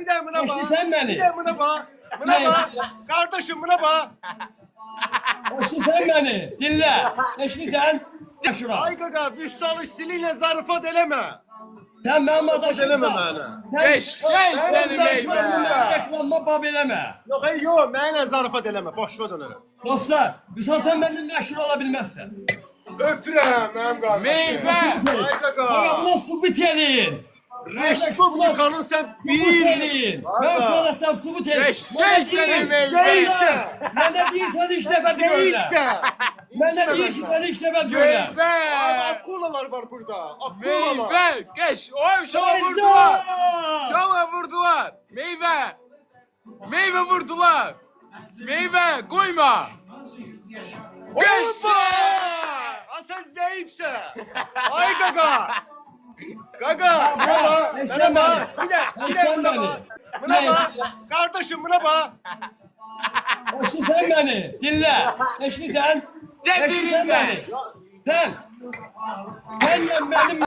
Bir de buna bak. Eşli beni. Bir de buna bak. Buna bak. Kardeşim buna bak. Eşli sen beni. Dinle. Eşli sen. Şura. Ay kaka bir salış diliyle zarfat eleme. Sen benim Eleme adaşımsan. beni. Eşşey seni meyve. Ekranma bab eleme. Yok ey yok mənə zarfat eleme. Boşva dönürüm. Dostlar, misal sen benden meşhur olabilmezsin. Öpürəm mənim qardaşım. Meyve. Ay kaka. Bana subut edin. Respublikanın sen Subut bir. edin. Ben sanattan subut edin. Eşşey seni meyve. Değilse. Ben de değilsen işte ben görürüm. Değilse. Ben de değil ki sen işte ben görürüm. Abi Meyve. akulalar var burada. Akulalar. Meyve. Geç. Oy şala vurdular. Şala vurdular. Meyve. Meyve vurdular. Meyve koyma. Geç. Ha sen zayıfsın. Ay gaga. Gaga. Buna bak. Bir de buna bak. Buna bak. Kardeşim buna bak. Eşli sen beni. Dinle. Eşli sen. Eşli sen beni. Sen. Sen benim